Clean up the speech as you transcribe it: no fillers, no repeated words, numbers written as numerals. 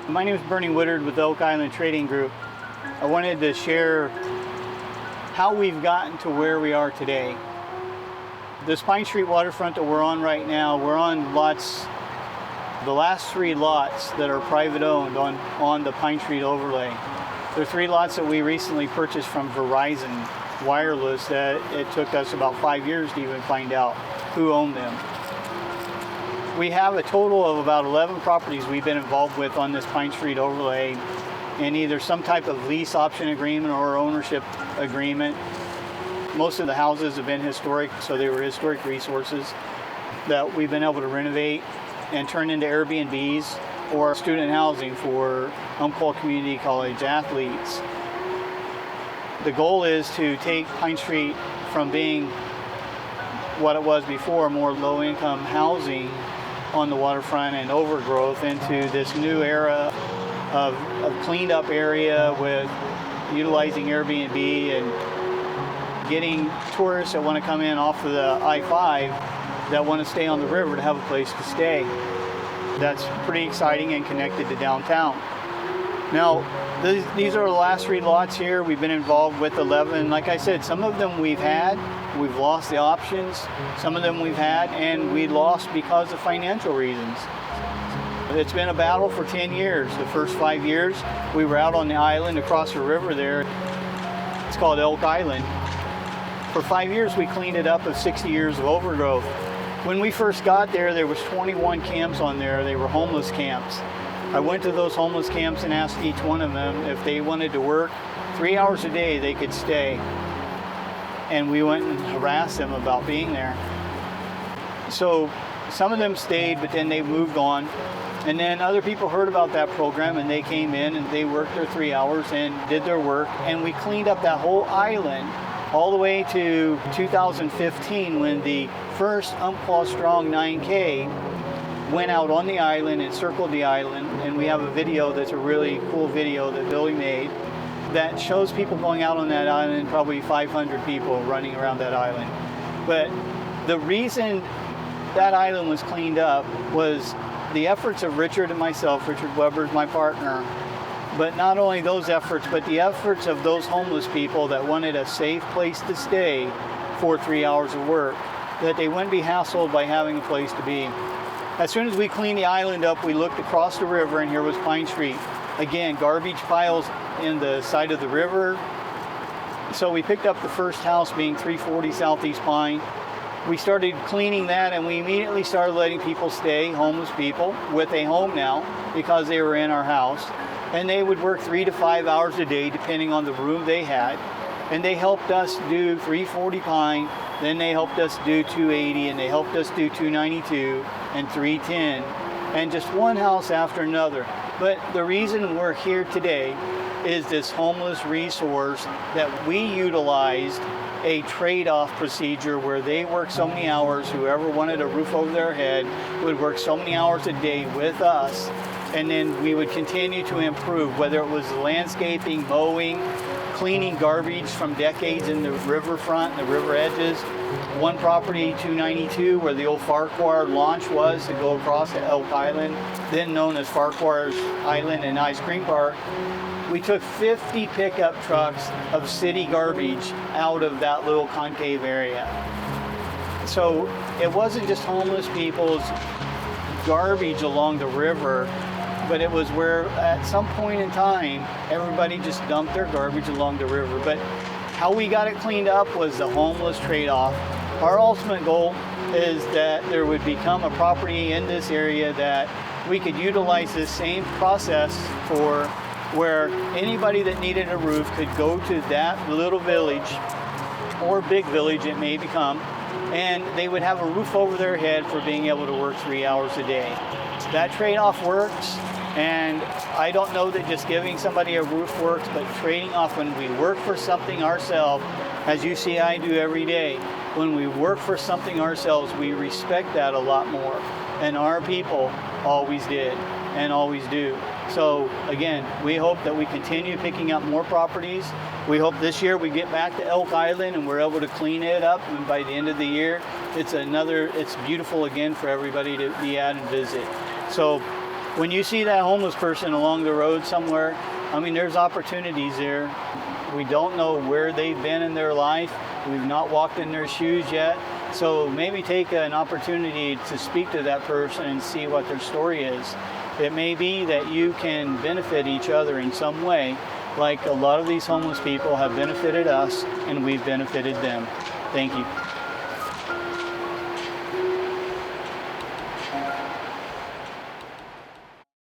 My name is Woodard with Elk Island Trading Group. I wanted to share how we've gotten to where we are today. This Pine Street waterfront that we're on right now, we're on lots, the last 3 lots that are private owned on the Pine Street overlay. There are 3 lots that we recently purchased from Verizon Wireless that it took us about 5 years to even find out who owned them. We have a total of about 11 properties we've been involved with on this Pine Street overlay in either some type of lease option agreement or ownership agreement. Most of the houses have been historic, so they were historic resources that we've been able to renovate and turn into Airbnbs or student housing for Umpqua Community College athletes. The goal is to take Pine Street from being what it was before, more low-income housing on the waterfront and overgrowth, into this new era of cleaned up area with utilizing Airbnb and getting tourists that want to come in off of the I-5 that want to stay on the river to have a place to stay. That's pretty exciting and connected to downtown. Now, these are the last 3 lots here. We've been involved with 11. Like I said, some of them we've lost the options. Some of them we've had, and we lost because of financial reasons. It's been a battle for 10 years. The first 5 years, we were out on the island across the river there. It's called Elk Island. For 5 years, we cleaned it up of 60 years of overgrowth. When we first got there, there was 21 camps on there. They were homeless camps. I went to those homeless camps and asked each one of them if they wanted to work 3 hours a day, they could stay. And we went and harassed them about being there. So some of them stayed, but then they moved on. And then other people heard about that program and they came in and they worked their 3 hours and did their work. And we cleaned up that whole island all the way to 2015 when the first Umpqua Strong 9K went out on the island and circled the island. And we have a video that's a really cool video that Billy made that shows people going out on that island, probably 500 people running around that island. But the reason that island was cleaned up was the efforts of Richard and myself. Richard Weber's my partner. But not only those efforts, but the efforts of those homeless people that wanted a safe place to stay for 3 hours of work, that they wouldn't be hassled by having a place to be. As soon as we cleaned the island up, we looked across the river and here was Pine Street. Again, garbage piles in the side of the river. So we picked up the first house, being 340 Southeast Pine. We started cleaning that and we immediately started letting people stay, homeless people, with a home now because they were in our house. And they would work 3 to 5 hours a day depending on the room they had. And they helped us do 340 Pine, then they helped us do 280, and they helped us do 292 and 310, and just one house after another. But the reason we're here today is this homeless resource that we utilized a trade-off procedure where they work so many hours, whoever wanted a roof over their head would work so many hours a day with us, and then we would continue to improve, whether it was landscaping, mowing, cleaning garbage from decades in the riverfront, the river edges. One property, 292, where the old Farquhar launch was to go across to Elk Island, then known as Farquhar's Island and Ice Cream Park. We took 50 pickup trucks of city garbage out of that little concave area. So it wasn't just homeless people's garbage along the river, but it was where at some point in time, everybody just dumped their garbage along the river. But how we got it cleaned up was the homeless trade-off. Our ultimate goal is that there would become a property in this area that we could utilize this same process for, where anybody that needed a roof could go to that little village or big village it may become, and they would have a roof over their head for being able to work 3 hours a day. That trade-off works. And I don't know that just giving somebody a roof works, but trading off when we work for something ourselves, as you see I do every day, when we work for something ourselves, we respect that a lot more. And our people always did and always do. So again, we hope that we continue picking up more properties. We hope this year we get back to Elk Island and we're able to clean it up, and by the end of the year, it's beautiful again for everybody to be at and visit. So when you see that homeless person along the road somewhere, I mean, there's opportunities there. We don't know where they've been in their life. We've not walked in their shoes yet. So maybe take an opportunity to speak to that person and see what their story is. It may be that you can benefit each other in some way, like a lot of these homeless people have benefited us and we've benefited them. Thank you.